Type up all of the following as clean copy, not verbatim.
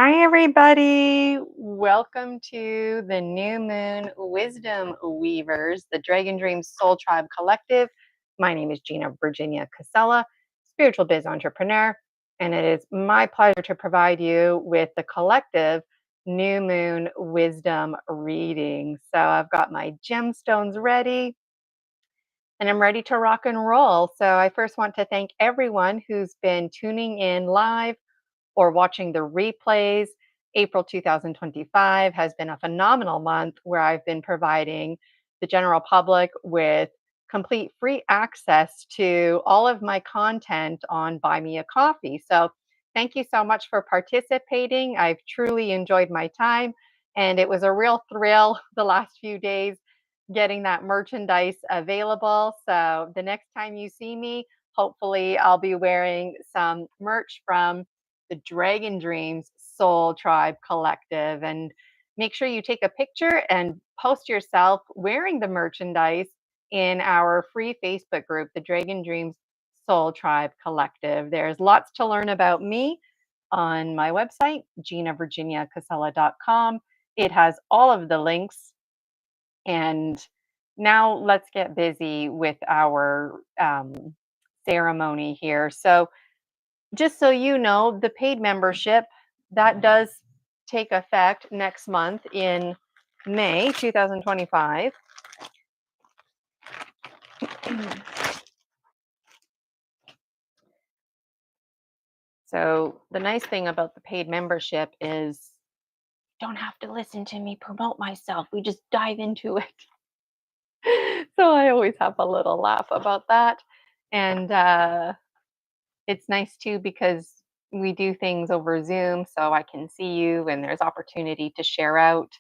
Hi, everybody. Welcome to the New Moon Wisdom Weavers, the Dragon Dreams Soul Tribe Collective. My name is Gina Virginia Casella, spiritual biz entrepreneur, and it is my pleasure to provide you with the collective New Moon Wisdom reading. So I've got my gemstones ready and I'm ready to rock and roll. So I first want to thank everyone who's been tuning in live or watching the replays. April 2025 has been a phenomenal month where I've been providing the general public with complete free access to all of my content on Buy Me a Coffee. So thank you so much for participating. I've truly enjoyed my time, and it was a real thrill the last few days getting that merchandise available. So the next time you see me, hopefully I'll be wearing some merch from the Dragon Dreams Soul Tribe Collective. And make sure you take a picture and post yourself wearing the merchandise in our free Facebook group, the Dragon Dreams Soul Tribe Collective. There's lots to learn about me on my website, ginavirginiacasella.com. It has all of the links. And now let's get busy with our ceremony here. So just so you know, the paid membership that does take effect next month in May 2025. So the nice thing about the paid membership is you don't have to listen to me promote myself. We just dive into it. So I always have a little laugh about that. And it's nice too because we do things over Zoom so I can see you and there's opportunity to share out.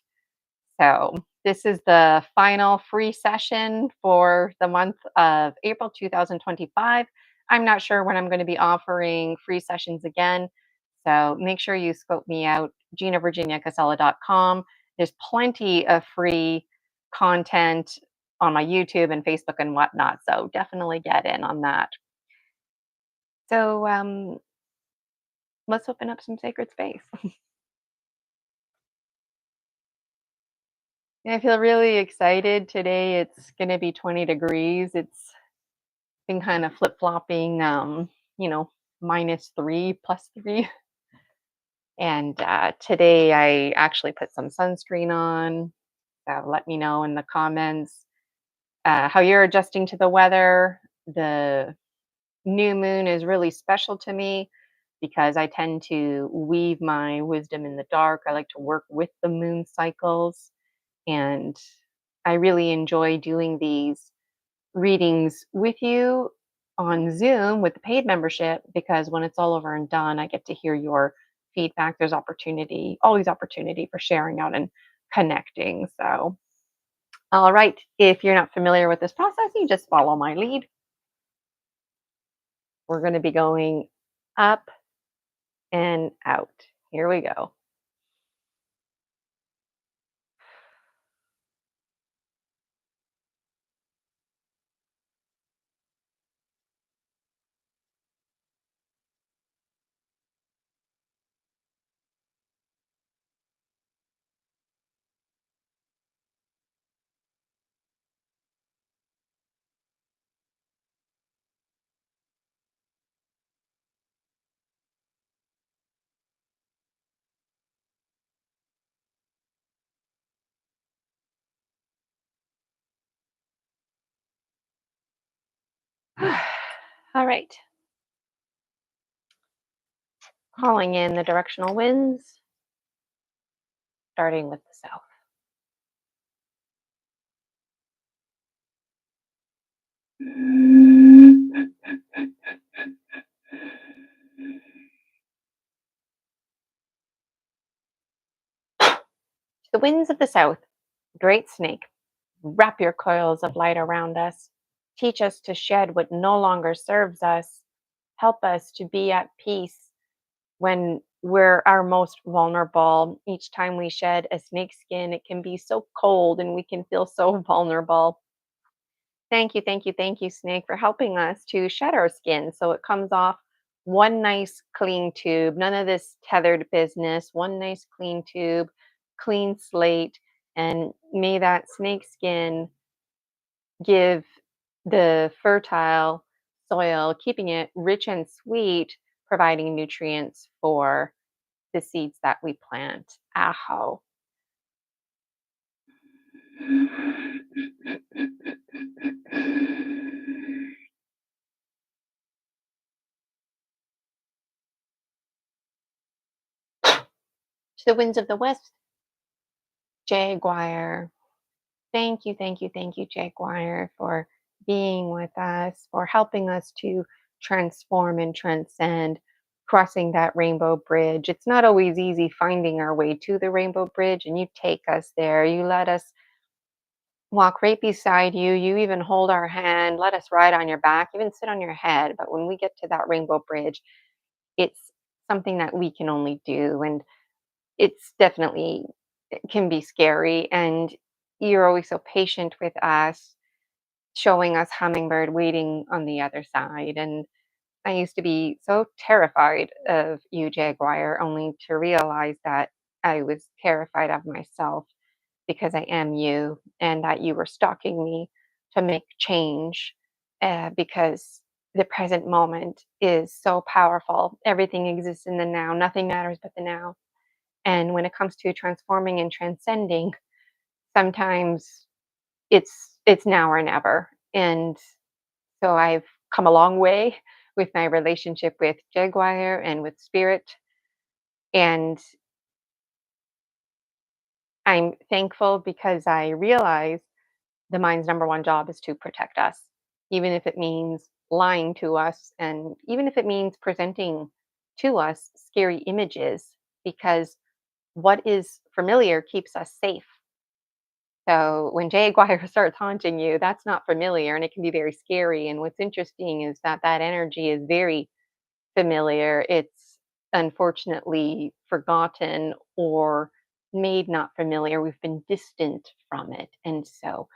So this is the final free session for the month of April 2025. I'm not sure when I'm going to be offering free sessions again. So make sure you scope me out, ginavirginiacasella.com. There's plenty of free content on my YouTube and Facebook and whatnot. So definitely get in on that. So let's open up some sacred space. I feel really excited today. It's going to be 20 degrees. It's been kind of flip-flopping, -3, +3. And today I actually put some sunscreen on. So let me know in the comments how you're adjusting to the weather. The new moon is really special to me because I tend to weave my wisdom in the dark. I like to work with the moon cycles. And I really enjoy doing these readings with you on Zoom with the paid membership because when it's all over and done, I get to hear your feedback. There's always opportunity for sharing out and connecting. So, all right, if you're not familiar with this process, you just follow my lead. We're going to be going up and out. Here we go. All right. Calling in the directional winds, starting with the south. The winds of the south, great snake, wrap your coils of light around us. Teach us to shed what no longer serves us. Help us to be at peace when we're our most vulnerable. Each time we shed a snake skin, it can be so cold and we can feel so vulnerable. Thank you, thank you, thank you, snake, for helping us to shed our skin so it comes off one nice clean tube, none of this tethered business, one nice clean tube, clean slate, and may that snake skin give the fertile soil, keeping it rich and sweet, providing nutrients for the seeds that we plant. Aho. To the winds of the west, Jaguar. Thank you, thank you, thank you, Jaguar, for being with us, for helping us to transform and transcend, crossing that rainbow bridge. It's not always easy finding our way to the rainbow bridge, and you take us there. You let us walk right beside you. You even hold our hand, let us ride on your back, even sit on your head. But when we get to that rainbow bridge, it's something that we can only do. And it's definitely it can be scary. And you're always so patient with us, showing us Hummingbird waiting on the other side. And I used to be so terrified of you, Jaguar, only to realize that I was terrified of myself because I am you and that you were stalking me to make change because the present moment is so powerful. Everything exists in the now, nothing matters but the now. And when it comes to transforming and transcending, sometimes it's now or never. And so I've come a long way with my relationship with Jaguar and with Spirit. And I'm thankful because I realize the mind's number one job is to protect us, even if it means lying to us, and even if it means presenting to us scary images, because what is familiar keeps us safe. So when Jaguar starts haunting you, that's not familiar and it can be very scary. And what's interesting is that that energy is very familiar. It's unfortunately forgotten or made not familiar. We've been distant from it. And so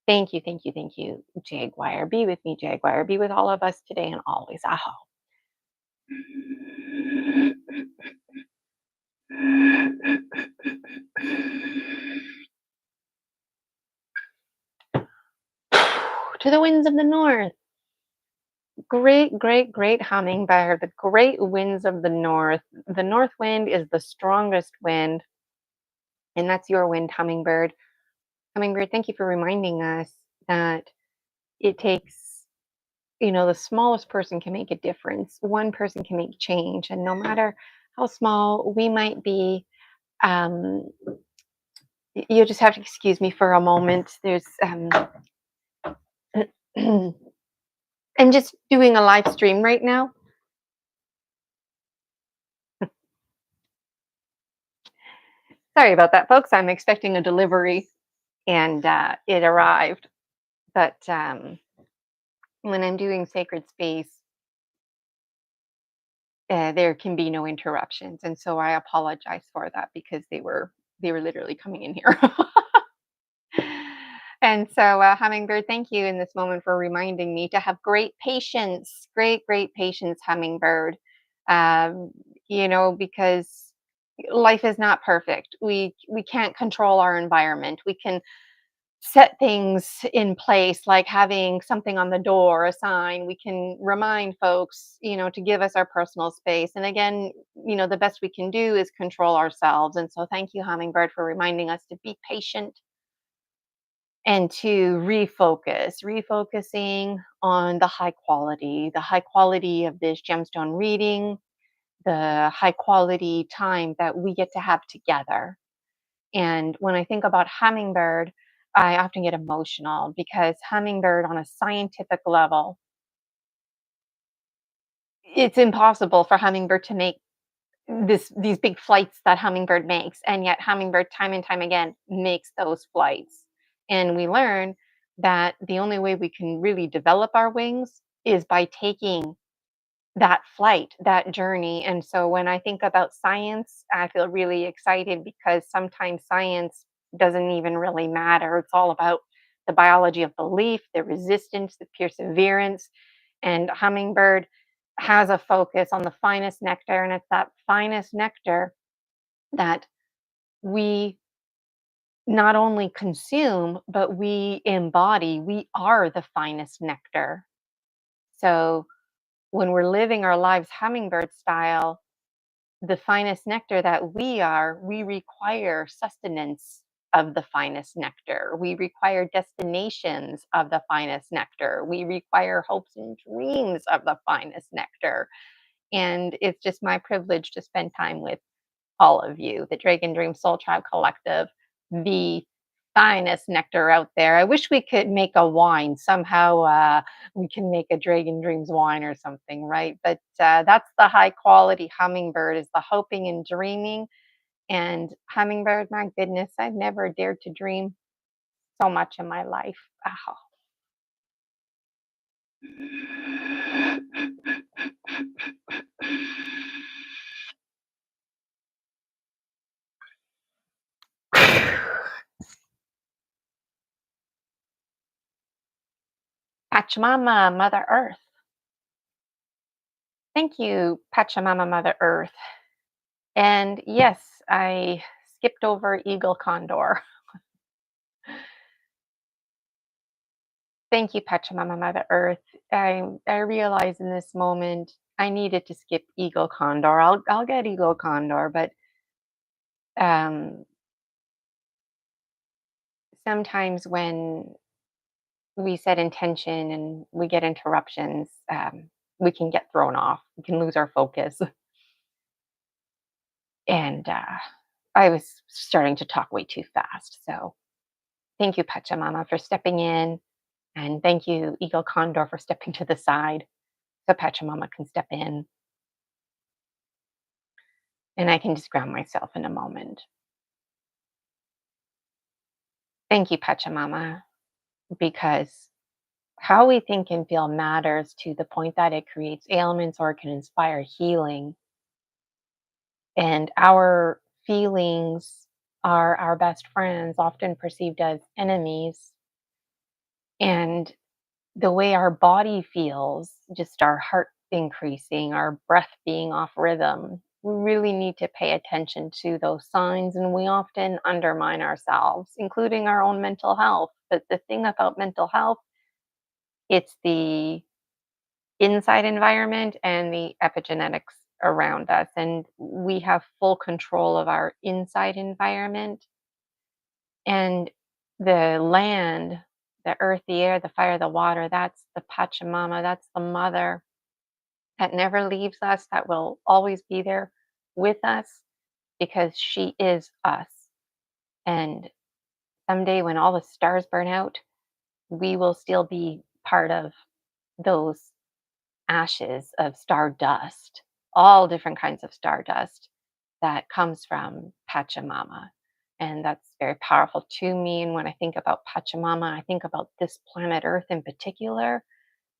thank you, thank you, thank you, Jaguar. Be with me, Jaguar. Be with all of us today and always. Aho. To the winds of the north. Great, great, great hummingbird. The great winds of the north. The north wind is the strongest wind, and that's your wind, hummingbird. Hummingbird, thank you for reminding us that it takes, the smallest person can make a difference. One person can make change. And no matter how small we might be, um, you'll just have to excuse me for a moment. There's, I'm just doing a live stream right now. Sorry about that, folks. I'm expecting a delivery and it arrived. But when I'm doing sacred space, there can be no interruptions, and so I apologize for that because they were literally coming in here. And so, Hummingbird, thank you in this moment for reminding me to have great patience, great, great patience, Hummingbird. Um, because life is not perfect. We can't control our environment. We can set things in place like having something on the door, a sign. We can remind folks, to give us our personal space. And again, the best we can do is control ourselves. And so thank you, Hummingbird, for reminding us to be patient and to refocusing on the high quality of this gemstone reading, the high quality time that we get to have together. And when I think about Hummingbird, I often get emotional because Hummingbird, on a scientific level, it's impossible for Hummingbird to make these big flights that Hummingbird makes, and yet Hummingbird, time and time again, makes those flights. And we learn that the only way we can really develop our wings is by taking that flight, that journey. And so when I think about science, I feel really excited because sometimes science doesn't even really matter. It's all about the biology of belief, the resistance, the perseverance. And Hummingbird, has a focus on the finest nectar, and it's that finest nectar that we not only consume, but we embody. We are the finest nectar. So when we're living our lives hummingbird style, the finest nectar that we are, we require sustenance of the finest nectar. We require destinations of the finest nectar. We require hopes and dreams of the finest nectar. And it's just my privilege to spend time with all of you, the Dragon Dream Soul Tribe Collective, the finest nectar out there. I wish we could make a wine somehow. We can make a Dragon Dreams wine or something, right? But that's the high quality hummingbird, is the hoping and dreaming. And hummingbird, my goodness, I've never dared to dream so much in my life. Pachamama, Mother Earth. Thank you, Pachamama, Mother Earth. And yes, I skipped over Eagle Condor. Thank you, Pachamama, Mother Earth. I realize in this moment I needed to skip Eagle Condor. I'll get Eagle Condor, but um, sometimes when we set intention and we get interruptions, we can get thrown off. We can lose our focus. And I was starting to talk way too fast. So thank you, Pachamama, for stepping in. And thank you, Eagle Condor, for stepping to the side so Pachamama can step in and I can just ground myself in a moment. Thank you, Pachamama, because how we think and feel matters to the point that it creates ailments or can inspire healing. And our feelings are our best friends, often perceived as enemies. And the way our body feels, just our heart increasing, our breath being off rhythm, we really need to pay attention to those signs. And we often undermine ourselves, including our own mental health. But the thing about mental health, it's the inside environment and the epigenetics around us. And we have full control of our inside environment. And the land, the earth, the air, the fire, the water, that's the Pachamama, that's the mother that never leaves us, that will always be there with us because she is us. And someday when all the stars burn out, we will still be part of those ashes of stardust, all different kinds of stardust that comes from Pachamama. And that's very powerful to me. And when I think about Pachamama, I think about this planet Earth in particular.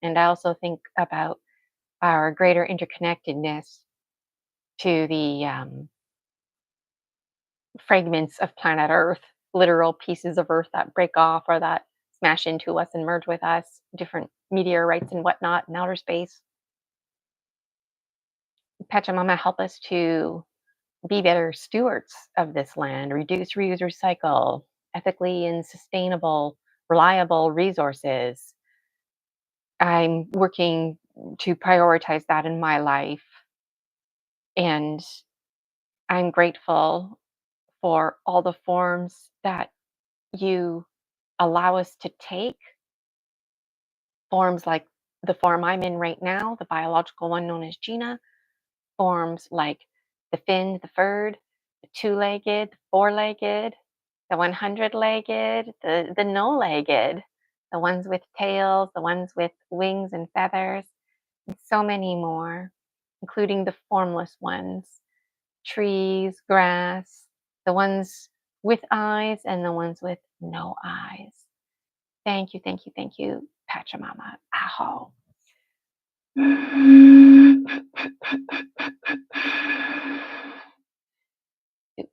And I also think about our greater interconnectedness to the fragments of planet Earth, literal pieces of Earth that break off or that smash into us and merge with us, different meteorites and whatnot in outer space. Pachamama help us to be better stewards of this land, reduce, reuse, recycle, ethically and sustainable, reliable resources. I'm working to prioritize that in my life. And I'm grateful for all the forms that you allow us to take, forms like the form I'm in right now, the biological one known as Gina, forms like the finned, the furred, the two-legged, the four-legged, the 100-legged, the no-legged, the ones with tails, the ones with wings and feathers, and so many more, including the formless ones, trees, grass, the ones with eyes and the ones with no eyes. Thank you, thank you, thank you, Pachamama. Aho.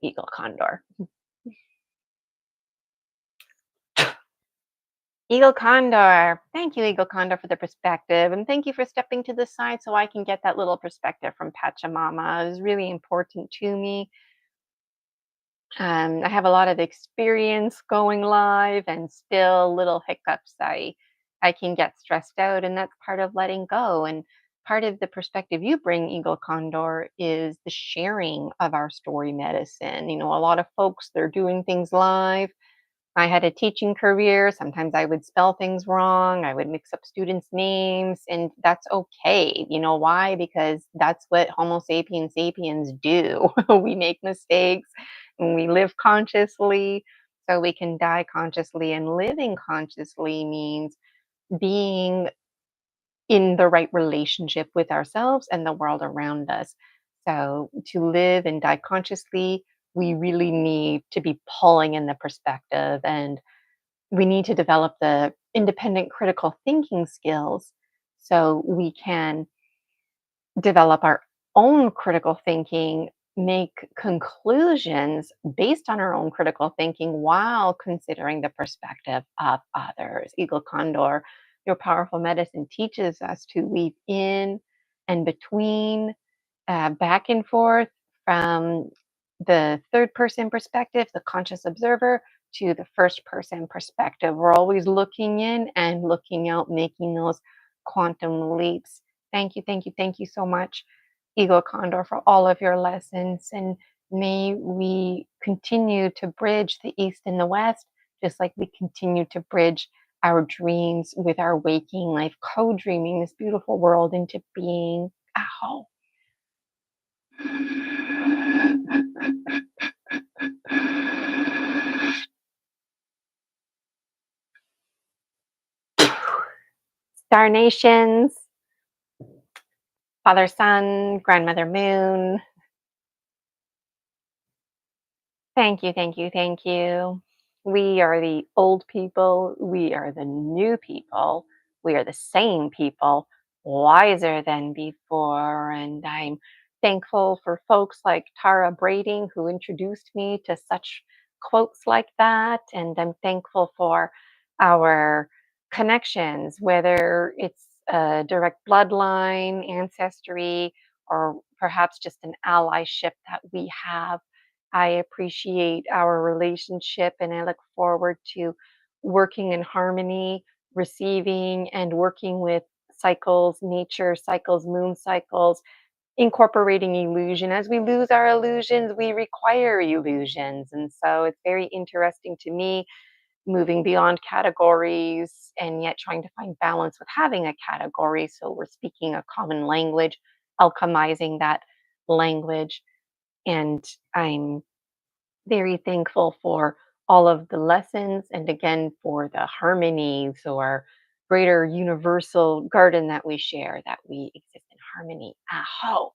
Eagle condor. Eagle Condor. Thank you, Eagle Condor, for the perspective. And thank you for stepping to the side so I can get that little perspective from Pachamama. It was really important to me. I have a lot of experience going live and still little hiccups. I can get stressed out, and that's part of letting go. And part of the perspective you bring, Eagle Condor, is the sharing of our story medicine. A lot of folks, they're doing things live. I had a teaching career. Sometimes I would spell things wrong. I would mix up students' names, and that's okay. You know why? Because that's what Homo sapiens sapiens do. We make mistakes and we live consciously so we can die consciously. And living consciously means being in the right relationship with ourselves and the world around us. So, to live and die consciously, we really need to be pulling in the perspective, and we need to develop the independent critical thinking skills so we can develop our own critical thinking, make conclusions based on our own critical thinking while considering the perspective of others. Eagle Condor, your powerful medicine teaches us to weave in and between, back and forth from the third person perspective, the conscious observer, to the first person perspective. We're always looking in and looking out, making those quantum leaps. Thank you, thank you, thank you so much, Eagle Condor, for all of your lessons. And may we continue to bridge the East and the West, just like we continue to bridge our dreams with our waking life, co dreaming this beautiful world into being. Ow. Star Nations, Father Sun, Grandmother Moon. Thank you, thank you, thank you. We are the old people. We are the new people. We are the same people, wiser than before. And I'm thankful for folks like Tara Brading, who introduced me to such quotes like that. And I'm thankful for our connections, whether it's a direct bloodline, ancestry, or perhaps just an allyship that we have. I appreciate our relationship and I look forward to working in harmony, receiving and working with cycles, nature cycles, moon cycles, incorporating illusion. As we lose our illusions, we require illusions. And so it's very interesting to me, moving beyond categories and yet trying to find balance with having a category. So we're speaking a common language, alchemizing that language. And I'm very thankful for all of the lessons and again for the harmonies or greater universal garden that we share, that we exist in harmony. Aho.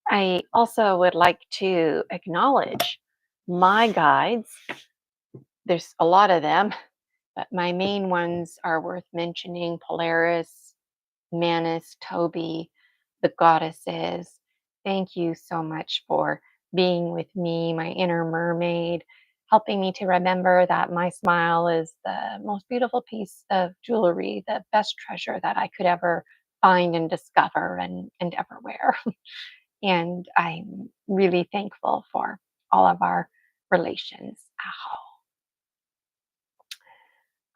I also would like to acknowledge my guides. There's a lot of them, but my main ones are worth mentioning: Polaris, Manus, Toby, the goddesses. Thank you so much for being with me, my inner mermaid, helping me to remember that my smile is the most beautiful piece of jewelry, the best treasure that I could ever find and discover and ever wear. And I'm really thankful for all of our relations. Ow.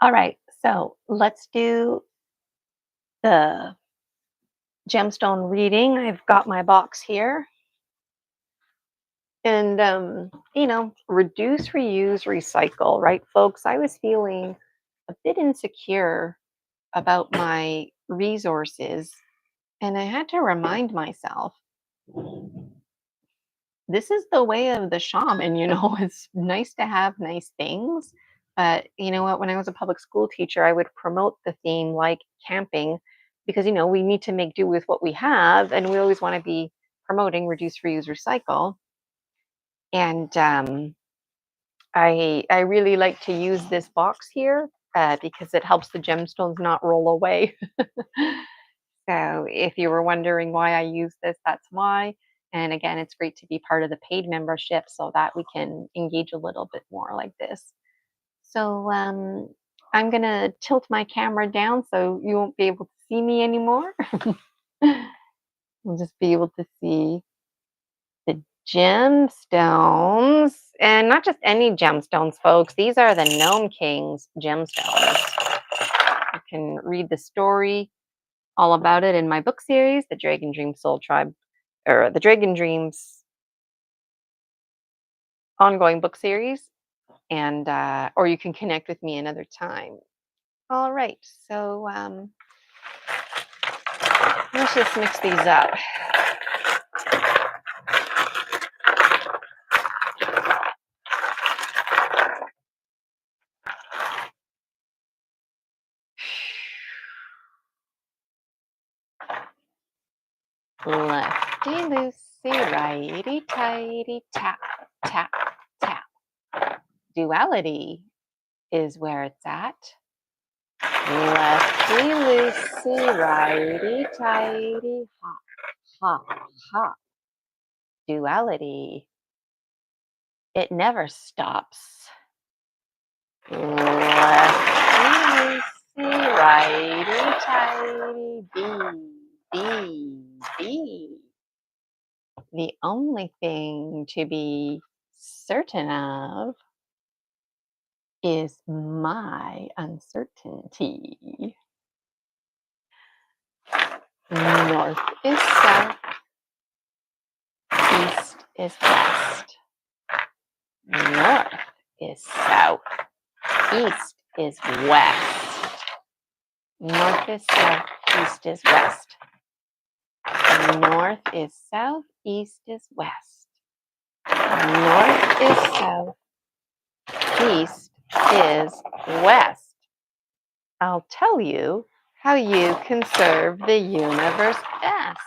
All right, so let's do the gemstone reading. I've got my box here. And, reduce, reuse, recycle, right, folks? I was feeling a bit insecure about my resources. And I had to remind myself, this is the way of the shaman, it's nice to have nice things. But you know what? When I was a public school teacher, I would promote the theme like camping because, we need to make do with what we have. And we always want to be promoting reduce, reuse, recycle. And I really like to use this box here because it helps the gemstones not roll away. So if you were wondering why I use this, that's why. And again, it's great to be part of the paid membership so that we can engage a little bit more like this. So I'm going to tilt my camera down so you won't be able to see me anymore. You'll just be able to see the gemstones, and not just any gemstones, folks. These are the Gnome King's gemstones. You can read the story all about it in my book series, the Dragon Dream Soul Tribe, or the Dragon Dreams ongoing book series, and or you can connect with me another time. All right, so let's just mix these up. Lefty loosey, righty tighty, tap, tap, tap. Duality is where it's at. Lefty loosey, righty tighty, hop, hop, hop. Duality. It never stops. Lefty loosey, righty tighty, B. The only thing to be certain of is my uncertainty. North is south, east is west. North is south, east is west. North is south, east is west. North is south, east is west. North is south, east is west. I'll tell you how you can serve the universe best.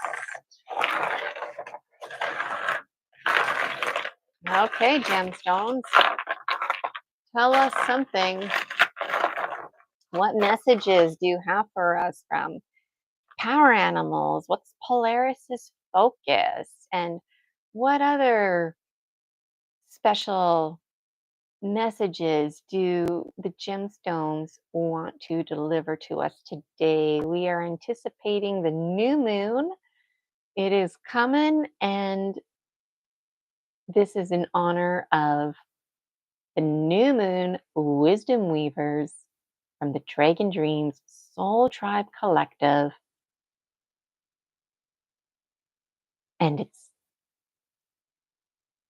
Okay, gemstones, tell us something. What messages do you have for us from power animals? What's Polaris's focus? And what other special messages do the gemstones want to deliver to us today? We are anticipating the new moon. It is coming, and this is in honor of the new moon wisdom weavers from the Dragon Dreams Soul Tribe Collective. And it's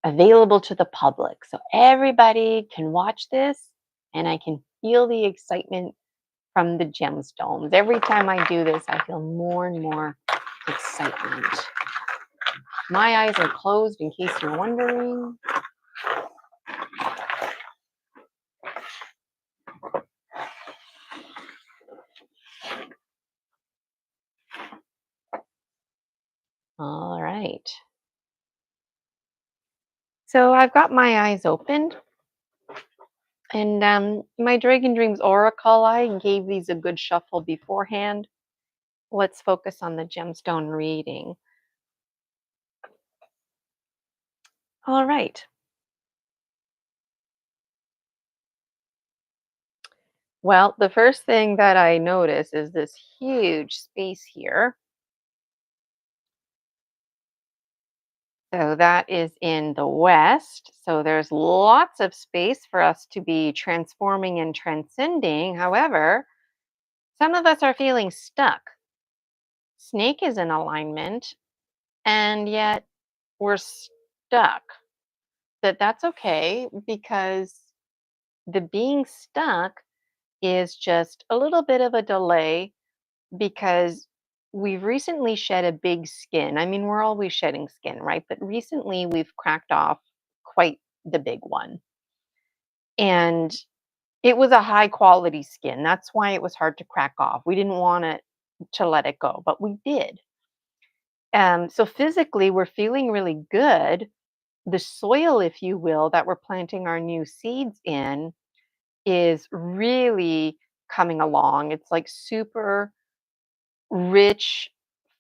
available to the public. So everybody can watch this, and I can feel the excitement from the gemstones. Every time I do this, I feel more and more excitement. My eyes are closed in case you're wondering. All right. So I've got my eyes opened, and my Dragon Dreams Oracle, I gave these a good shuffle beforehand. Let's focus on the gemstone reading. All right. Well, the first thing that I notice is this huge space here. So that is in the west. So there's lots of space for us to be transforming and transcending. However, some of us are feeling stuck. Snake is in alignment, and yet we're stuck. That's okay, because the being stuck is just a little bit of a delay, because we've recently shed a big skin. I mean, we're always shedding skin, right? But recently we've cracked off quite the big one. And it was a high quality skin. That's why it was hard to crack off. We didn't want it to let it go, but we did. So physically, we're feeling really good. The soil, if you will, that we're planting our new seeds in is really coming along. It's like super rich,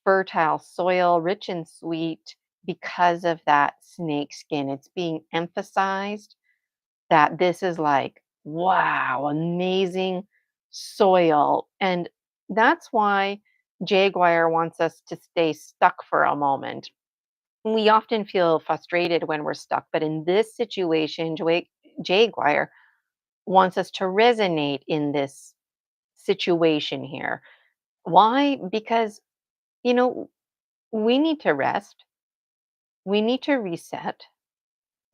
fertile soil, rich and sweet, because of that snake skin. It's being emphasized that this is like, wow, amazing, soil. And that's why Jaguar wants us to stay stuck for a moment. We often feel frustrated when we're stuck, but in this situation, Jaguar wants us to resonate in this situation here. Why? Because, you know, we need to rest, we need to reset.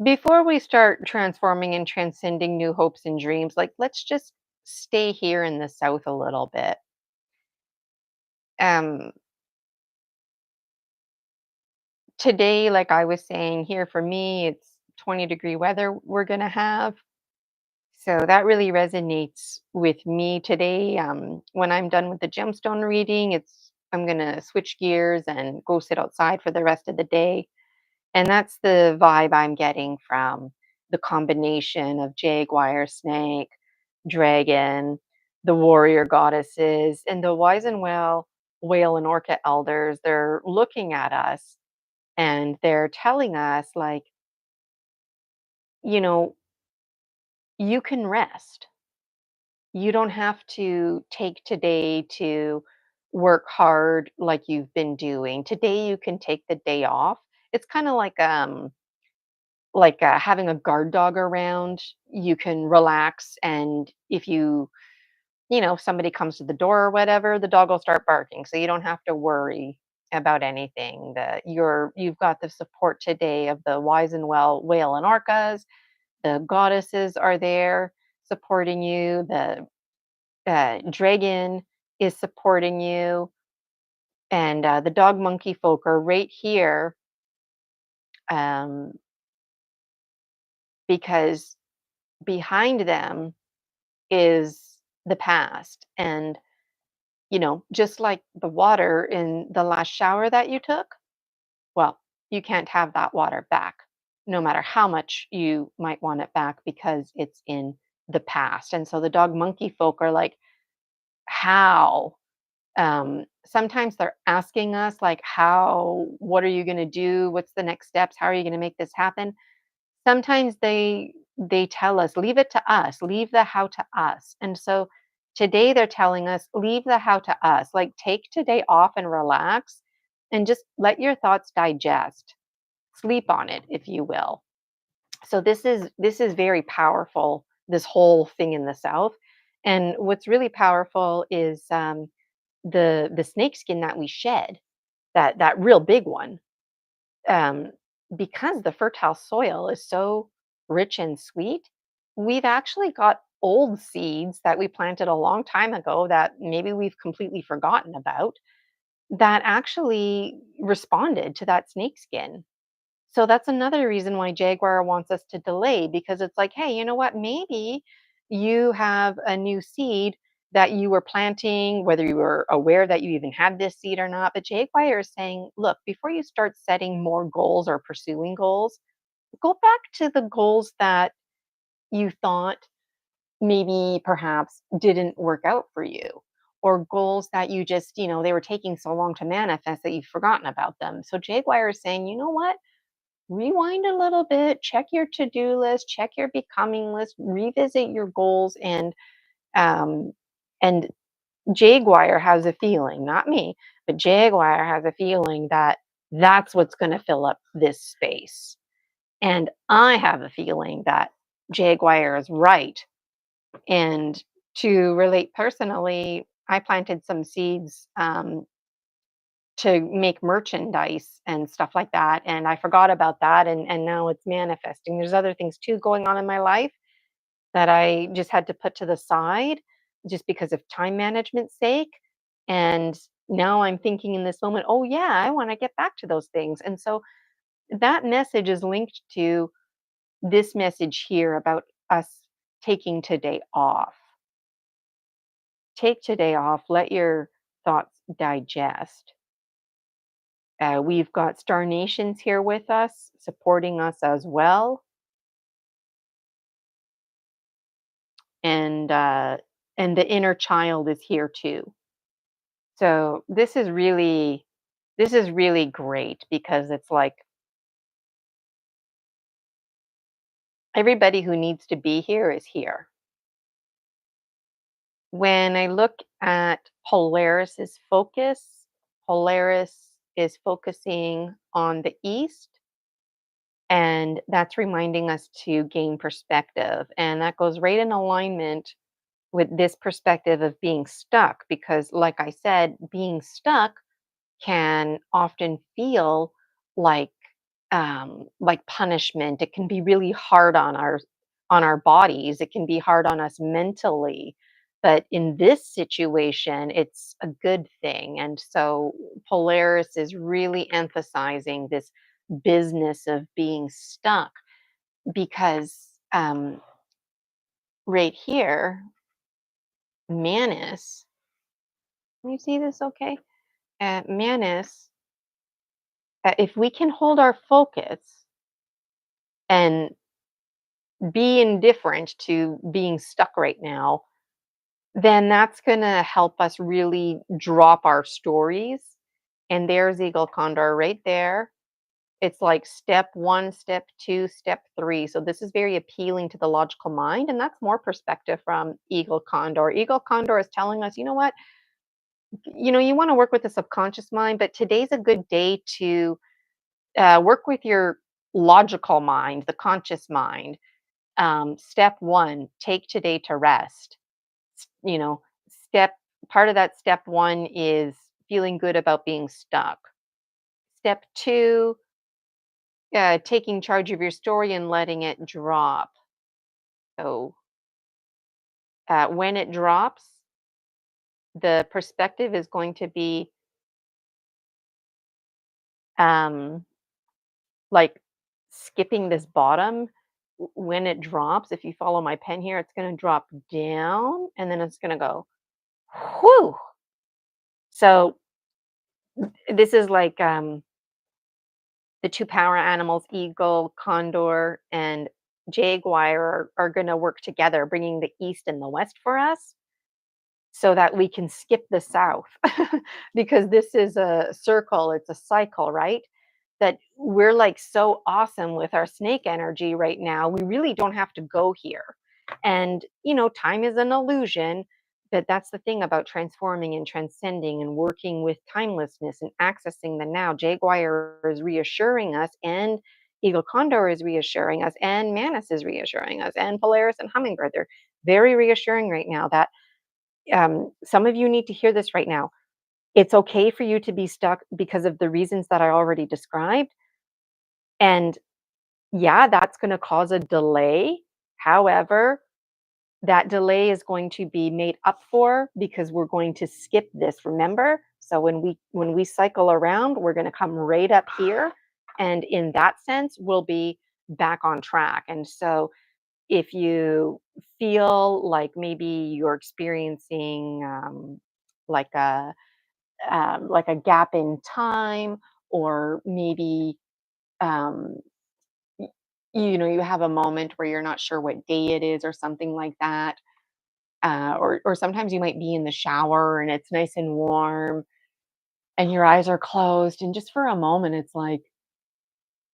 Before we start transforming and transcending new hopes and dreams, like let's just stay here in the South a little bit. Um, Today, like I was saying, here for me, it's 20-degree weather we're gonna have. So that really resonates with me today. When I'm done with the gemstone reading, I'm gonna switch gears and go sit outside for the rest of the day. And that's the vibe I'm getting from the combination of jaguar, snake, dragon, the warrior goddesses, and the wise and well whale and orca elders. They're looking at us and they're telling us, like, you know, you can rest. You don't have to take today to work hard like you've been doing. Today you can take the day off. It's kind of like having a guard dog around. You can relax, and if if somebody comes to the door or whatever, the dog will start barking. So you don't have to worry about anything. You've got the support today of the wise and well whale and orcas. The goddesses are there supporting you. The dragon is supporting you, and the dog monkey folk are right here, um, because behind them is the past. And, just like the water in the last shower that you took, well, you can't have that water back, no matter how much you might want it back because it's in the past. And so the dog monkey folk are like, how? Sometimes they're asking us, like, how, what are you going to do? What's the next steps? How are you going to make this happen? Sometimes they tell us, leave it to us, leave the how to us. And so today they're telling us, leave the how to us, like take today off and relax and just let your thoughts digest, sleep on it, if you will. So this is very powerful, this whole thing in the South. And what's really powerful is the snake skin that we shed, that real big one, um, because the fertile soil is so rich and sweet. We've actually got old seeds that we planted a long time ago that maybe we've completely forgotten about, that actually responded to that snake skin. So that's another reason why Jaguar wants us to delay, because it's like, hey, you know what? Maybe you have a new seed that you were planting, whether you were aware that you even had this seed or not. But Jaguar is saying, look, before you start setting more goals or pursuing goals, go back to the goals that you thought maybe perhaps didn't work out for you, or goals that you just, they were taking so long to manifest that you've forgotten about them. So Jaguar is saying, you know what? Rewind a little bit, check your to-do list, check your becoming list, revisit your goals, um and Jaguar has a feeling, not me, but Jaguar has a feeling that that's what's going to fill up this space. And I have a feeling that Jaguar is right. And to relate personally, I planted some seeds to make merchandise and stuff like that. And I forgot about that. And now it's manifesting. There's other things too going on in my life that I just had to put to the side just because of time management's sake. And now I'm thinking in this moment, oh, yeah, I want to get back to those things. And so that message is linked to this message here about us taking today off. Take today off, let your thoughts digest. We've got Star Nations here with us, supporting us as well, and the inner child is here too. So this is really great, because it's like everybody who needs to be here is here. When I look at Polaris's focus, Polaris is focusing on the east, and that's reminding us to gain perspective. And that goes right in alignment with this perspective of being stuck, because, like I said, being stuck can often feel like like punishment. It can be really hard on our bodies. It can be hard on us mentally. But in this situation, it's a good thing. And so Polaris is really emphasizing this business of being stuck because right here, Manus, can you see this okay? Manus, if we can hold our focus and be indifferent to being stuck right now, then that's going to help us really drop our stories. And there's Eagle Condor right there. It's like step one, step two, step three. So this is very appealing to the logical mind. And that's more perspective from Eagle Condor. Eagle Condor is telling us, you know what? You want to work with the subconscious mind, but today's a good day to work with your logical mind, the conscious mind. Step one, take today to rest. You know, step part of that step one is feeling good about being stuck. Step two, taking charge of your story and letting it drop. So when it drops, the perspective is going to be um, like skipping this bottom. When it drops, if you follow my pen here, it's going to drop down and then it's going to go, whoo. So this is like the two power animals, eagle, condor, and jaguar, are going to work together, bringing the east and the west for us so that we can skip the south because this is a circle, it's a cycle, right? That we're like so awesome with our snake energy right now. We really don't have to go here. And, time is an illusion, but that's the thing about transforming and transcending and working with timelessness and accessing the now. Jaguar is reassuring us, and Eagle Condor is reassuring us, and Manus is reassuring us, and Polaris and Hummingbird. They're very reassuring right now that some of you need to hear this right now. It's okay for you to be stuck because of the reasons that I already described. And yeah, that's going to cause a delay. However, that delay is going to be made up for because we're going to skip this, remember? So when we cycle around, we're going to come right up here, and in that sense, we'll be back on track. And so if you feel like maybe you're experiencing like a gap in time, or maybe um, you have a moment where you're not sure what day it is or something like that, or sometimes you might be in the shower and it's nice and warm and your eyes are closed, and just for a moment it's like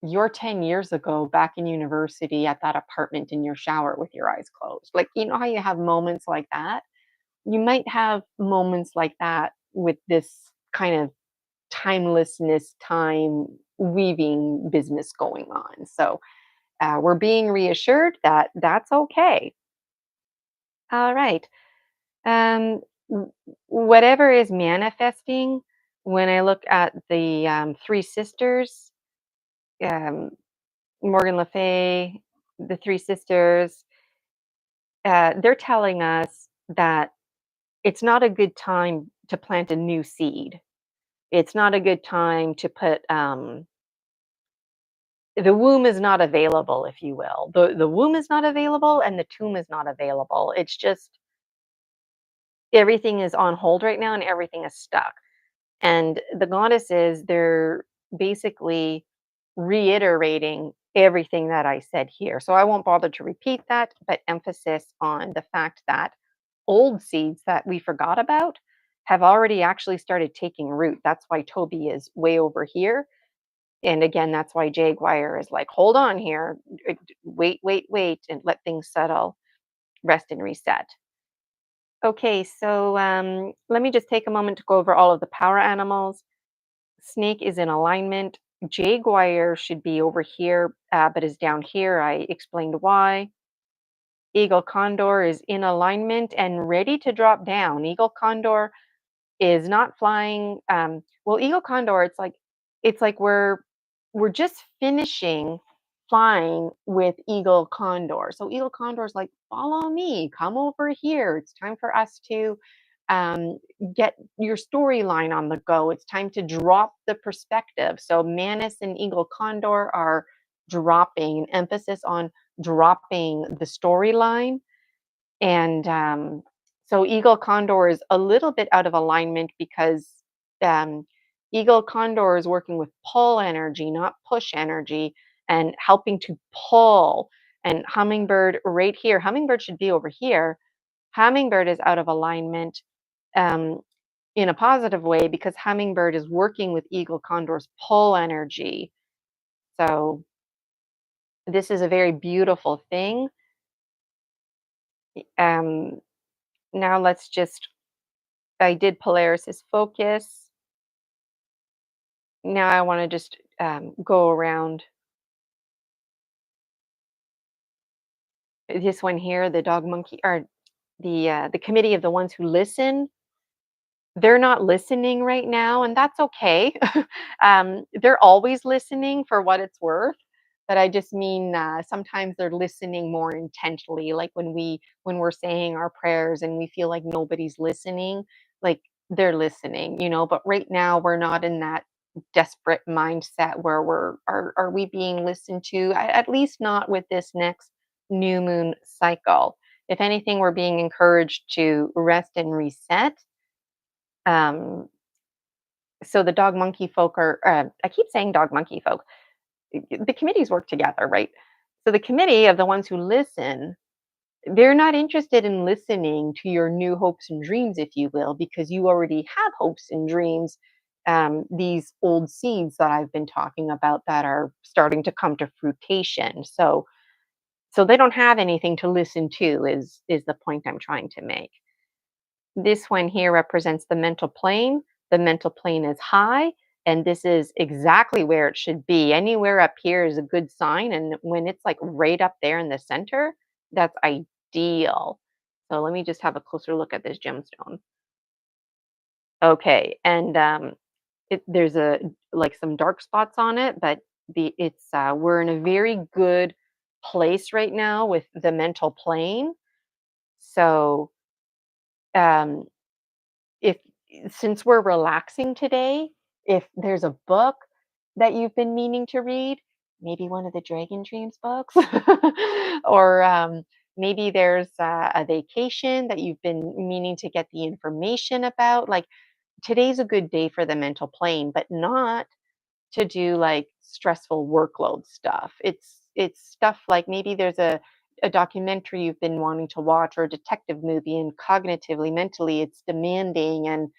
you're 10 years ago back in university at that apartment in your shower with your eyes closed. Like, how you have moments like that? You might have moments like that with this kind of timelessness, time weaving business going on. So we're being reassured that that's okay. All right. Um, Whatever is manifesting, when I look at the three sisters, um, Morgan Le Fay, the three sisters, they're telling us that it's not a good time to plant a new seed. It's not a good time to put the womb is not available, if you will. The womb is not available and the tomb is not available. It's just everything is on hold right now and everything is stuck. And the goddesses, they're basically reiterating everything that I said here. So I won't bother to repeat that, but emphasis on the fact that old seeds that we forgot about have already actually started taking root. That's why Toby is way over here. And again, that's why Jaguar is like, hold on here, wait, wait, wait, and let things settle, rest and reset. Okay, so let me just take a moment to go over all of the power animals. Snake is in alignment. Jaguar should be over here, but is down here. I explained why. Eagle Condor is in alignment and ready to drop down. Eagle Condor is not flying. Well, Eagle Condor, it's like we're just finishing flying with Eagle Condor. So Eagle Condor is like, follow me, come over here. It's time for us to um, get your storyline on the go. It's time to drop the perspective. So Manus and Eagle Condor are dropping, an emphasis on dropping the storyline and so Eagle Condor is a little bit out of alignment because um, Eagle Condor is working with pull energy, not push energy, and helping to pull. And Hummingbird right here, Hummingbird should be over here. Hummingbird is out of alignment um, in a positive way because Hummingbird is working with Eagle Condor's pull energy. So this is a very beautiful thing. Um, Now let's just I did Polaris's focus. Now I want to just go around this one here, the dog monkey or the committee of the ones who listen. They're not listening right now, and that's okay. They're always listening for what it's worth, but I just mean sometimes they're listening more intently, like when we're saying our prayers and we feel like nobody's listening, like they're listening, But right now we're not in that desperate mindset where are we being listened to? At least not with this next new moon cycle. If anything, we're being encouraged to rest and reset um, so the dog monkey folk are, I keep saying dog monkey folk, the committees work together, right? So the committee of the ones who listen, they're not interested in listening to your new hopes and dreams, if you will, because you already have hopes and dreams. These old seeds that I've been talking about that are starting to come to fruition. So they don't have anything to listen to is the point I'm trying to make. This one here represents the mental plane. The mental plane is high, and this is exactly where it should be. Anywhere up here is a good sign, and when it's like right up there in the center, that's ideal. So let me just have a closer look at this gemstone. Okay, and there's a like some dark spots on it, but we're in a very good place right now with the mental plane. So um, if since we're relaxing today, if there's a book that you've been meaning to read, maybe one of the Dragon Dreams books, or maybe there's a vacation that you've been meaning to get the information about. Like today's a good day for the mental plane, but not to do like stressful workload stuff. It's stuff like maybe there's a documentary you've been wanting to watch or a detective movie and cognitively mentally it's demanding and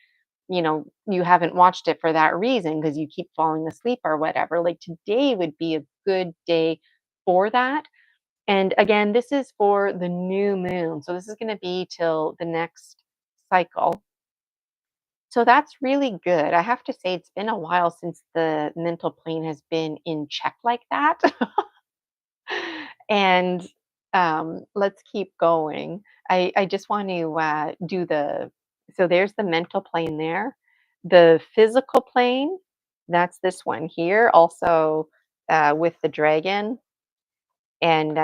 you haven't watched it for that reason because you keep falling asleep or whatever. Like today would be a good day for that. And again, this is for the new moon. So this is going to be till the next cycle. So that's really good. I have to say, it's been a while since the mental plane has been in check like that. And let's keep going. I just want to do so there's the mental plane there. The physical plane, that's this one here, also with the dragon. And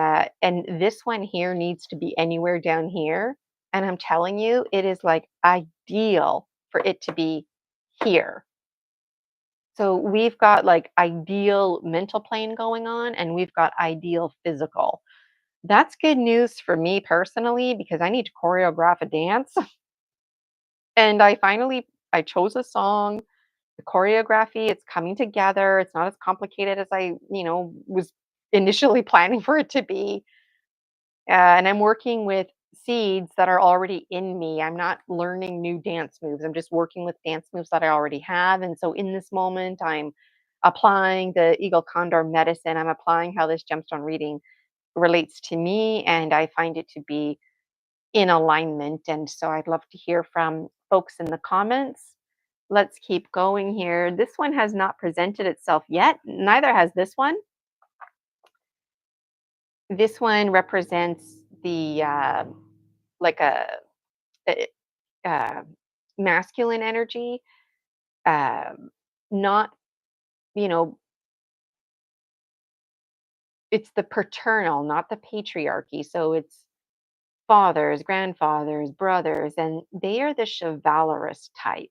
this one here needs to be anywhere down here. And I'm telling you, it is like ideal for it to be here. So we've got like ideal mental plane going on, and we've got ideal physical. That's good news for me personally because I need to choreograph a dance. And I chose a song, the choreography, it's coming together. It's not as complicated as I was initially planning for it to be. And I'm working with seeds that are already in me. I'm not learning new dance moves. I'm just working with dance moves that I already have. And so in this moment, I'm applying the Eagle Condor medicine. I'm applying how this gemstone reading relates to me. And I find it to be in alignment. And so I'd love to hear from folks in the comments. Let's keep going here. This one has not presented itself yet. Neither has this one. This one represents the like a, uh, masculine energy, not, you know, it's the paternal, not the patriarchy. So it's fathers, grandfathers, brothers, and they are the chivalrous type.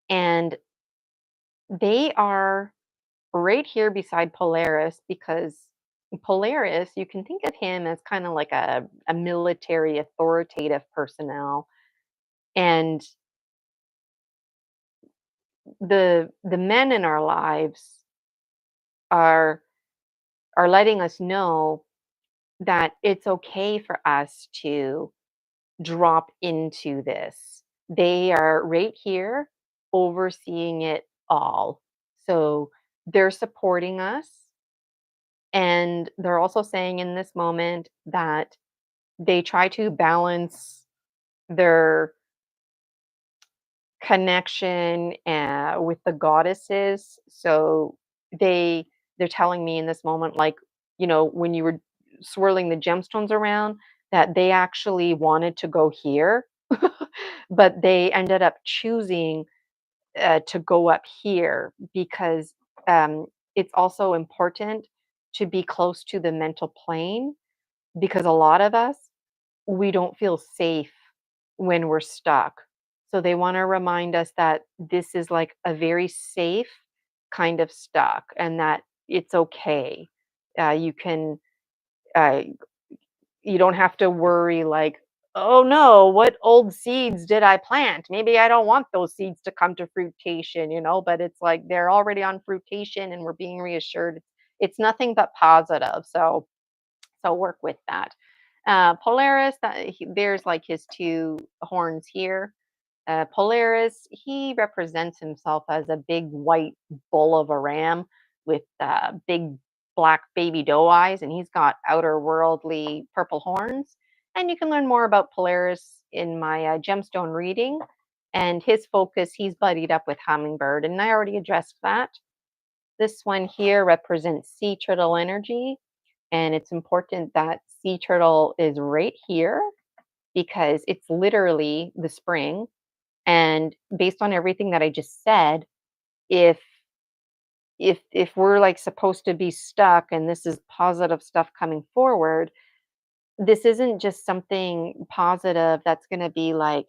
And they are right here beside Polaris because Polaris, you can think of him as kind of like a military authoritative personnel. And the men in our lives are letting us know that it's okay for us to drop into this. They are right here overseeing it all. So they're supporting us. And they're also saying in this moment that they try to balance their connection with the goddesses. So they they're telling me in this moment, like, when you were swirling the gemstones around, that they actually wanted to go here, but they ended up choosing to go up here because um, it's also important to be close to the mental plane because a lot of us, we don't feel safe when we're stuck. So they want to remind us that this is like a very safe kind of stuck and that it's okay. You can, uh, you don't have to worry like, oh no, what old seeds did I plant? Maybe I don't want those seeds to come to fruitation, but it's like they're already on fruitation and we're being reassured it's nothing but positive. So work with that. Polaris, there's like his two horns here. Polaris, he represents himself as a big white bull of a ram with big black baby doe eyes, and he's got outer worldly purple horns. And you can learn more about Polaris in my gemstone reading. And his focus, he's buddied up with Hummingbird, and I already addressed that. This one here represents sea turtle energy, and it's important that sea turtle is right here because it's literally the spring. And based on everything that I just said, if if we're like supposed to be stuck and this is positive stuff coming forward, this isn't just something positive that's going to be like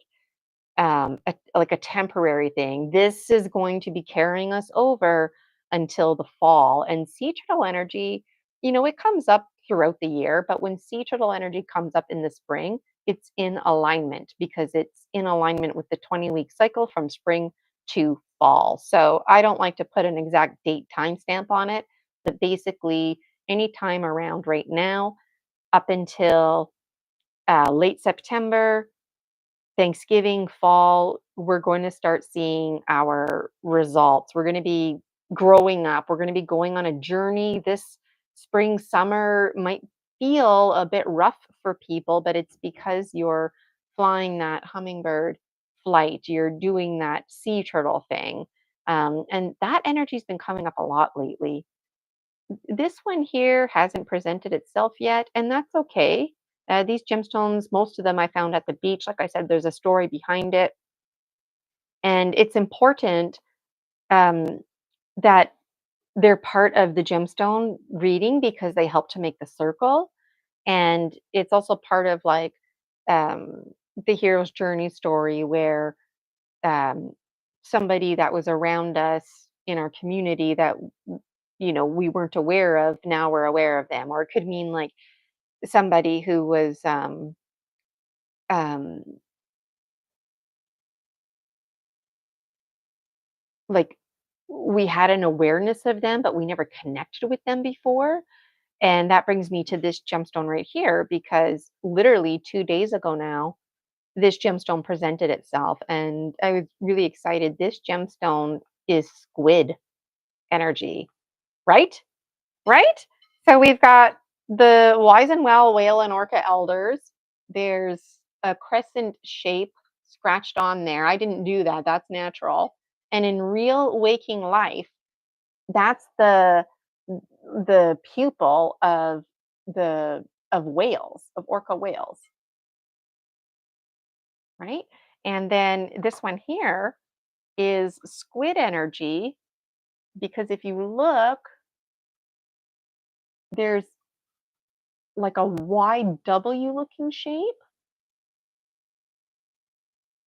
a temporary thing. This is going to be carrying us over until the fall. And sea turtle energy, it comes up throughout the year, but when sea turtle energy comes up in the spring, it's in alignment because it's in alignment with the 20-week cycle from spring to fall. So I don't like to put an exact date timestamp on it, but basically any time around right now up until late September, Thanksgiving, fall, we're going to start seeing our results. We're going to be growing up. We're going to be going on a journey. This spring, summer might feel a bit rough for people, but it's because you're flying that hummingbird flight. You're doing that sea turtle thing. And that energy's been coming up a lot lately. This one here hasn't presented itself yet, and that's okay. These gemstones, most of them I found at the beach. Like I said, there's a story behind it. And it's important um, that they're part of the gemstone reading because they help to make the circle. And it's also part of like um, the hero's journey story where um, somebody that was around us in our community that we weren't aware of, now we're aware of them. Or it could mean like somebody who was um, like we had an awareness of them, but we never connected with them before. And that brings me to this gemstone right here, because literally 2 days ago now, this gemstone presented itself. And I was really excited. This gemstone is squid energy, right? Right? So we've got the wise and well whale and orca elders. there's a crescent shape scratched on there. I didn't do that. That's natural. And in real waking life, that's the pupil the of whales, of orca whales, right? And then this one here is squid energy because if you look, there's like a wide W looking shape.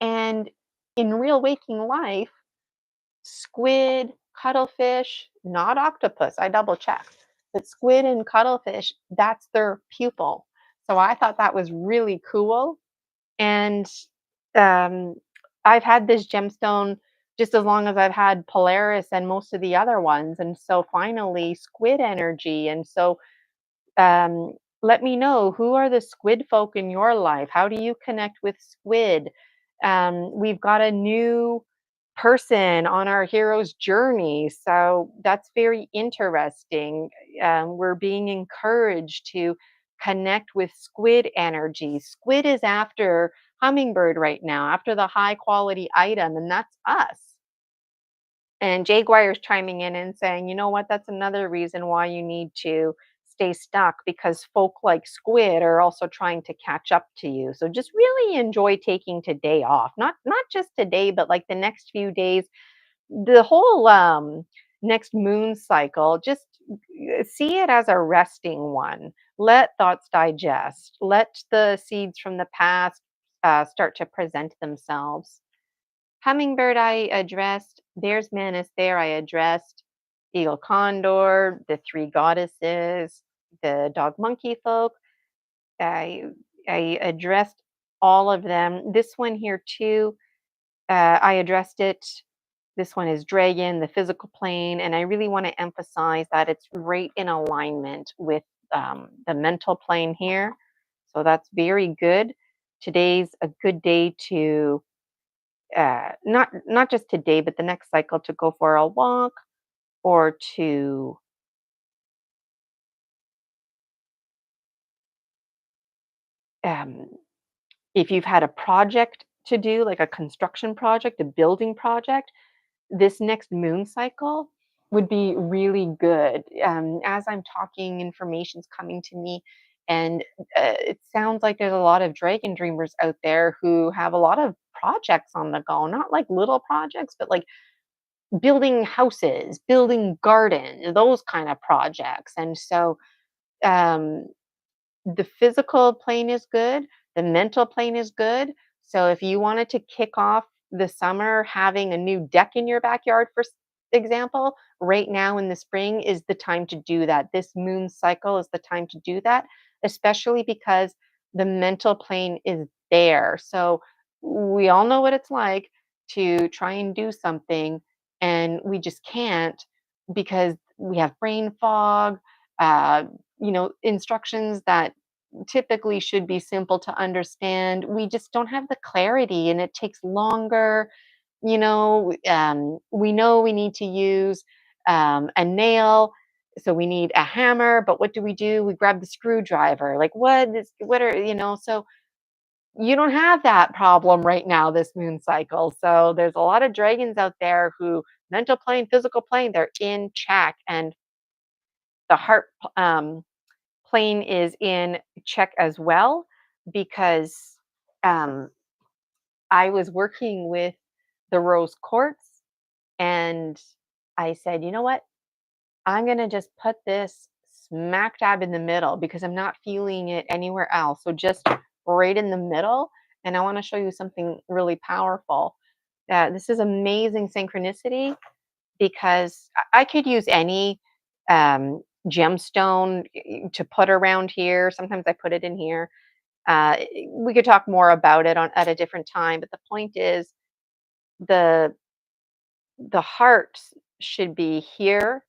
And in real waking life, squid, cuttlefish, not octopus, I double checked, but squid and cuttlefish, that's their pupil. So I thought that was really cool. And um, I've had this gemstone just as long as I've had Polaris and most of the other ones. And so finally, squid energy. And so um, let me know, who are the squid folk in your life? How do you connect with squid? We've got a new person on our hero's journey. So that's very interesting. We're being encouraged to connect with squid energy. Squid is after hummingbird right now, after the high quality item, and that's us. And Jaguar is chiming in and saying, you know what, that's another reason why you need to stay stuck because folk like squid are also trying to catch up to you. So just really enjoy taking today off. Not just today, but like the next few days, the whole next moon cycle, just see it as a resting one. Let thoughts digest. Let the seeds from the past start to present themselves. Hummingbird, I addressed. There's Manus there, I addressed. Eagle Condor, the three goddesses, the dog monkey folk. I, I addressed all of them. This one here, too, I addressed it. This one is dragon, the physical plane. And I really want to emphasize that it's right in alignment with the mental plane here. So that's very good. Today's a good day to not just today, but the next cycle to go for a walk or to um, if you've had a project to do, like a construction project, a building project, this next moon cycle would be really good. As I'm talking, information's coming to me, and it sounds like there's a lot of dragon dreamers out there who have a lot of projects on the go, not like little projects, but like building houses, building gardens, those kind of projects. And so um, the physical plane is good, the mental plane is good. So if you wanted to kick off the summer having a new deck in your backyard, for example, right now in the spring is the time to do that. This moon cycle is the time to do that, especially because the mental plane is there. So we all know what it's like to try and do something and we just can't because we have brain fog, uh, instructions that typically should be simple to understand. We just don't have the clarity and it takes longer. We know we need to use a nail. So we need a hammer, but what do? We grab the screwdriver. Like what are, so you don't have that problem right now, this moon cycle. So there's a lot of dragons out there who mental plane, physical plane, they're in check. And the heart plane is in check as well because um, I was working with the rose quartz and I said, you know what? I'm going to just put this smack dab in the middle because I'm not feeling it anywhere else. So just right in the middle. And I want to show you something really powerful. This is amazing synchronicity because I could use any um, gemstone to put around here. Sometimes I put it in here. Uh, we could talk more about it at a different time, but the point is the the heart should be here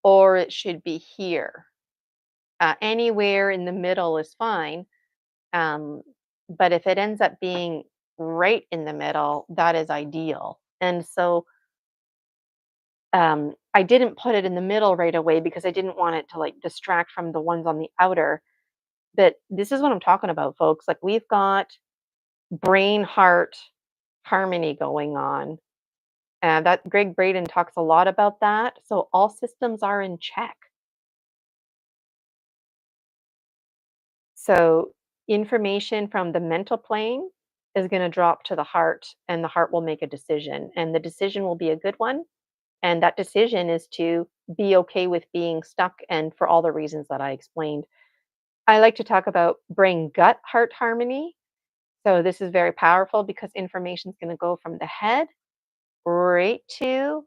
or it should be here. Anywhere in the middle is fine. Um, but if it ends up being right in the middle, that is ideal. And so I didn't put it in the middle right away because I didn't want it to like distract from the ones on the outer. But this is what I'm talking about, folks. Like we've got brain heart harmony going on. That Greg Braden talks a lot about that. So all systems are in check. So information from the mental plane is going to drop to the heart, and the heart will make a decision, and the decision will be a good one. And that decision is to be okay with being stuck, and for all the reasons that I explained. I like to talk about brain gut heart harmony. So this is very powerful because information is going to go from the head right to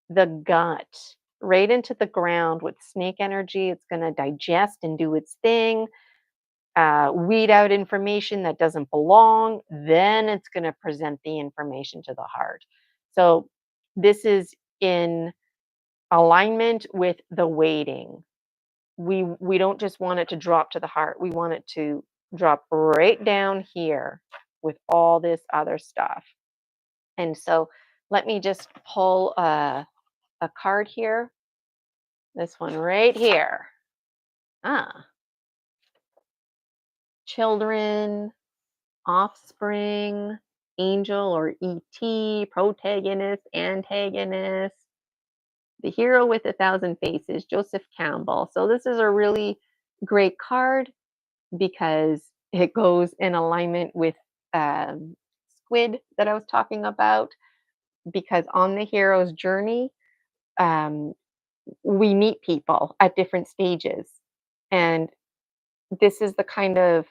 the gut, right into the ground with snake energy. It's going to digest and do its thing, weed out information that doesn't belong. Then it's going to present the information to the heart. So this is in alignment with the weighting. We don't just want it to drop to the heart. We want it to drop right down here with all this other stuff. And so let me just pull a card here. This one right here. Ah, children, offspring, angel or ET, protagonist, antagonist, the hero with a thousand faces, Joseph Campbell. So this is a really great card because it goes in alignment with squid that I was talking about. Because on the hero's journey, um, we meet people at different stages. And this is the kind of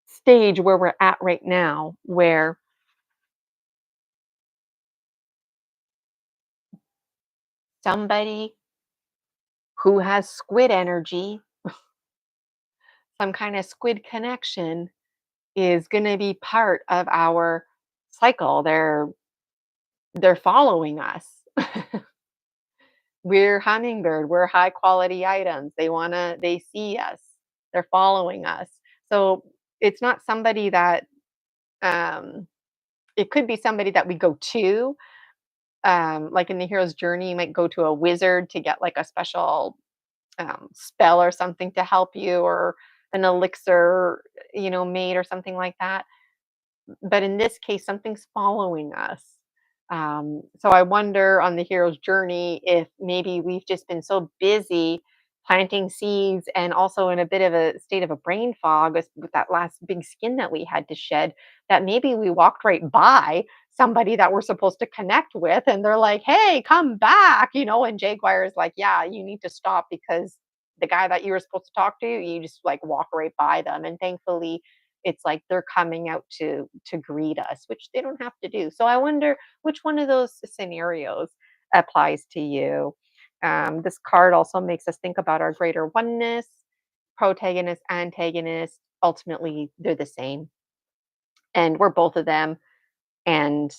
stage where we're at right now, where somebody who has squid energy, some kind of squid connection, is going to be part of our cycle. They're following us. We're hummingbird, we're high quality items. They see us. They're following us. So it's not somebody that um it could be somebody that we go to. Like in the hero's journey, you might go to a wizard to get like a special spell or something to help you, or an elixir, made or something like that. But in this case, something's following us. So I wonder on the hero's journey if maybe we've just been so busy planting seeds and also in a bit of a state of a brain fog with that last big skin that we had to shed, that maybe we walked right by somebody that we're supposed to connect with, and they're like, hey, come back, and Jaguar is like, yeah, you need to stop because the guy that you were supposed to talk to, you just like walk right by them. And thankfully it's like they're coming out to greet us, which they don't have to do. So I wonder which one of those scenarios applies to you. This card also makes us think about our greater oneness, protagonist, antagonist. Ultimately, they're the same, and we're both of them. And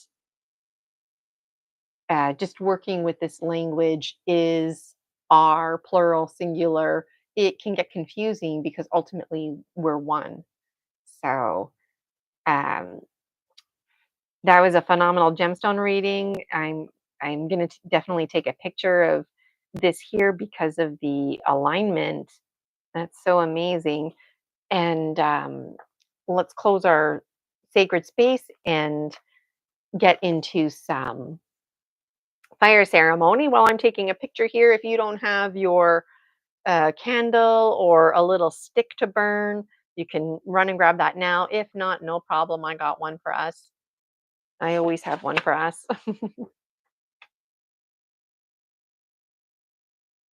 just working with this language is our plural, singular. It can get confusing because ultimately we're one. So um, that was a phenomenal gemstone reading. I'm gonna definitely take a picture of this here because of the alignment. That's so amazing. And let's close our sacred space and get into some fire ceremony while I'm taking a picture here. If you don't have your candle or a little stick to burn, you can run and grab that now. If not, no problem. I got one for us. I always have one for us.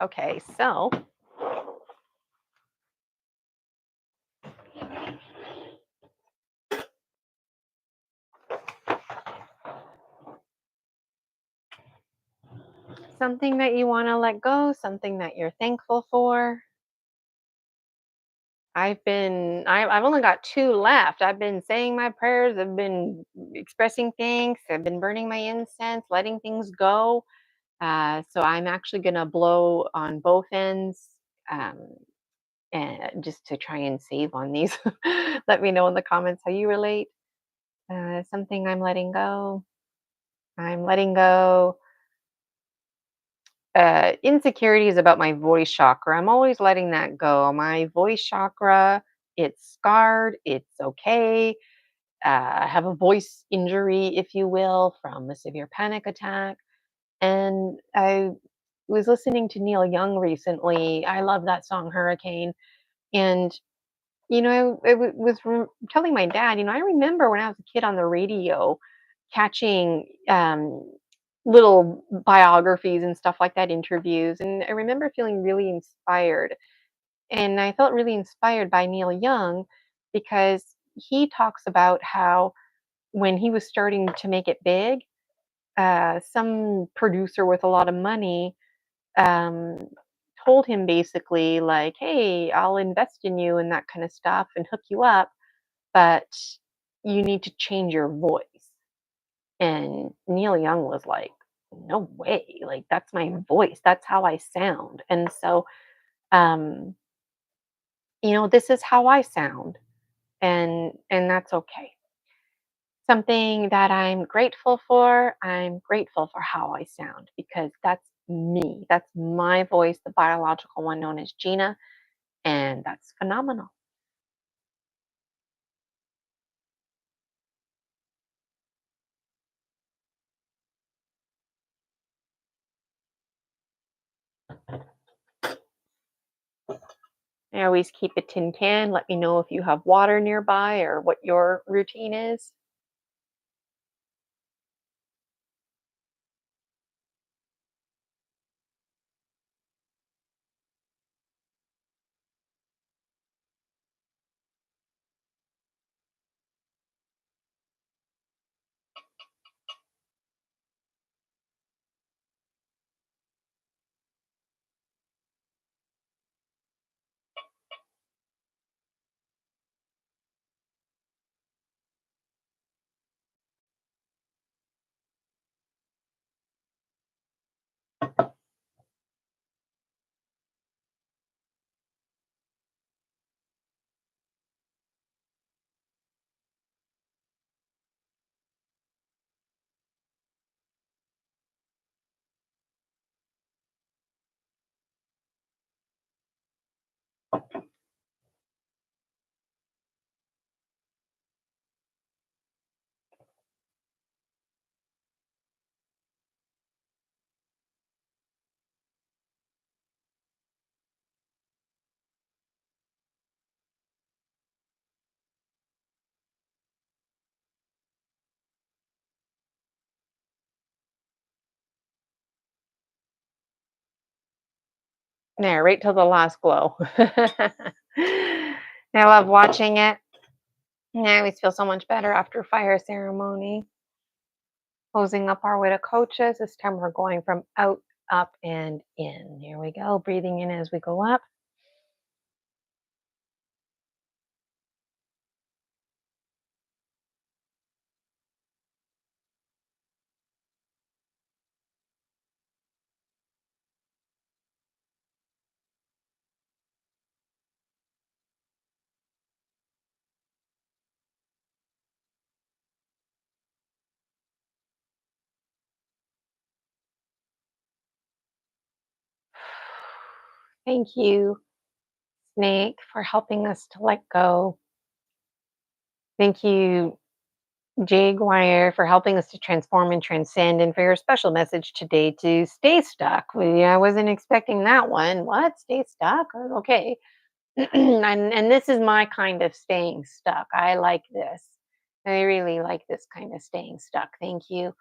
Okay, so something that you want to let go, something that you're thankful for. I've only got two left. I've been saying my prayers, I've been expressing thanks, I've been burning my incense, letting things go. So I'm actually going to blow on both ends, um, and just to try and save on these. Let me know in the comments how you relate. Something I'm letting go. I'm letting go insecurities about my voice chakra. I'm always letting that go. My voice chakra, it's scarred. It's okay. I have a voice injury, if you will, from a severe panic attack. And I was listening to Neil Young recently. I love that song, Hurricane. And, I was telling my dad, I remember when I was a kid on the radio catching little biographies and stuff like that, interviews. And I remember feeling really inspired. And I felt really inspired by Neil Young because he talks about how when he was starting to make it big, some producer with a lot of money um, told him basically, like, hey, I'll invest in you and that kind of stuff and hook you up, but you need to change your voice. And Neil Young was like, no way, like, that's my voice, that's how I sound. And so, um, this is how I sound, and that's okay. Something that I'm grateful for how I sound because that's me. That's my voice, the biological one known as Gina, and that's phenomenal. I always keep a tin can. Let me know if you have water nearby or what your routine is. There, right till the last glow. I love watching it. I always feel so much better after fire ceremony. Closing up our way to coaches. This time we're going from out, up, and in. Here we go. Breathing in as we go up. Thank you, Snake, for helping us to let go. Thank you, Jaguar, for helping us to transform and transcend, and for your special message today to stay stuck. I wasn't expecting that one. What? Stay stuck? Okay. And this is my kind of staying stuck. I like this. I really like this kind of staying stuck. Thank you.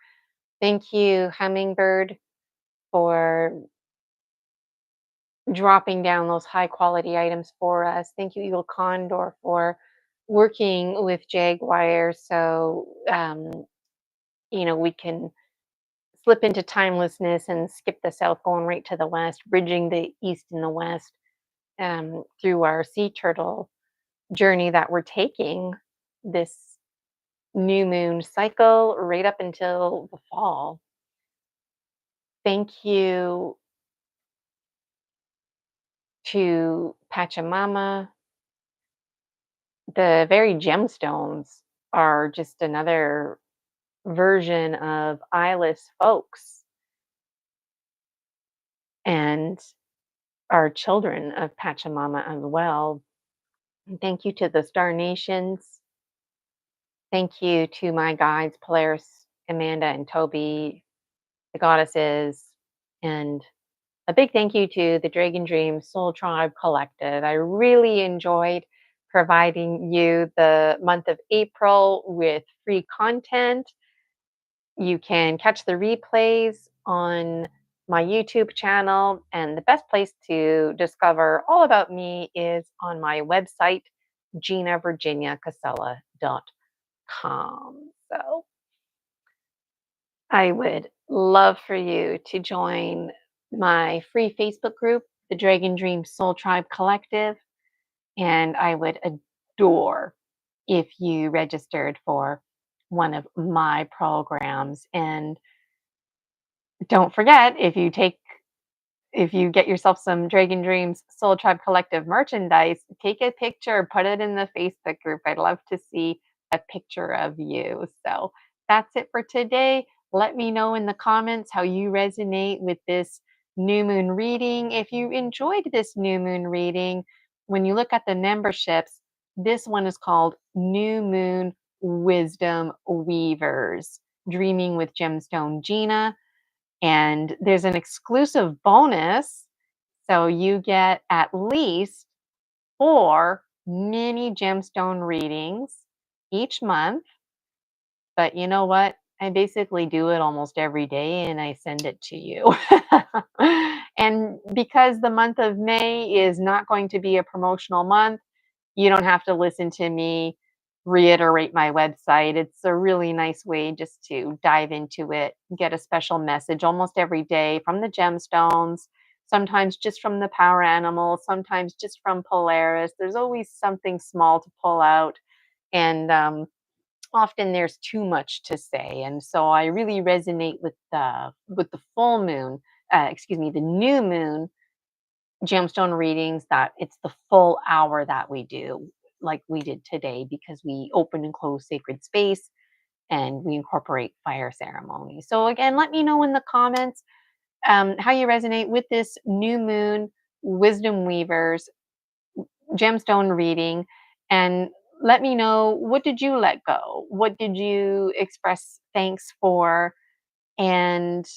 Thank you, Hummingbird, for dropping down those high quality items for us. Thank you, Eagle Condor, for working with Jaguar so we can slip into timelessness and skip the south, going right to the west, bridging the east and the west through our sea turtle journey that we're taking this new moon cycle right up until the fall. Thank you to Pachamama. The very gemstones are just another version of eyeless folks and our children of Pachamama as well. And thank you to the Star Nations. Thank you to my guides, Polaris, Amanda, and Toby, the goddesses, and a big thank you to the Dragon Dream Soul Tribe Collective. I really enjoyed providing you the month of April with free content. You can catch the replays on my YouTube channel, and the best place to discover all about me is on my website, ginavirginiacasella.com. So I would love for you to join my free Facebook group, the Dragon Dream Soul Tribe Collective, and I would adore if you registered for one of my programs. And don't forget, if you get yourself some Dragon Dreams Soul Tribe Collective merchandise, take a picture, put it in the Facebook group. I'd love to see a picture of you. So that's it for today. Let me know in the comments how you resonate with this new moon reading. If you enjoyed this new moon reading, when you look at the memberships, this one is called New Moon Wisdom Weavers, Dreaming with Gemstone Gina. And there's an exclusive bonus. So you get at least 4 mini gemstone readings each month. But you know what? I basically do it almost every day and I send it to you. And because the month of May is not going to be a promotional month, you don't have to listen to me reiterate my website. It's a really nice way just to dive into it, get a special message almost every day from the gemstones, sometimes just from the power animals, sometimes just from Polaris. There's always something small to pull out. And often there's too much to say. And so I really resonate with the full moon, the new moon gemstone readings, that it's the full hour that we do like we did today, because we open and close sacred space and we incorporate fire ceremony. So again, let me know in the comments how you resonate with this new moon wisdom weavers gemstone reading, and let me know, what did you let go, what did you express thanks for, and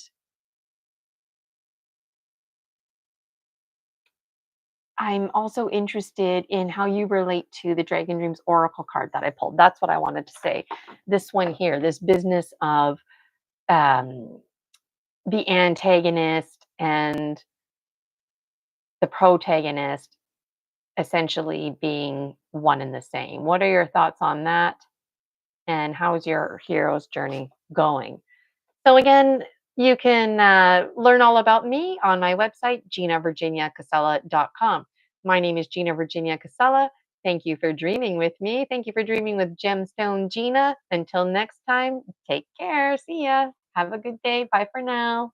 I'm also interested in how you relate to the Dragon Dreams Oracle card that I pulled. That's what I wanted to say. This one here, this business of um, the antagonist and the protagonist essentially being one and the same. What are your thoughts on that? And how's your hero's journey going? So again, you can learn all about me on my website, ginavirginiacasella.com. My name is Gina Virginia Casella. Thank you for dreaming with me. Thank you for dreaming with Gemstone Gina. Until next time, take care. See ya. Have a good day. Bye for now.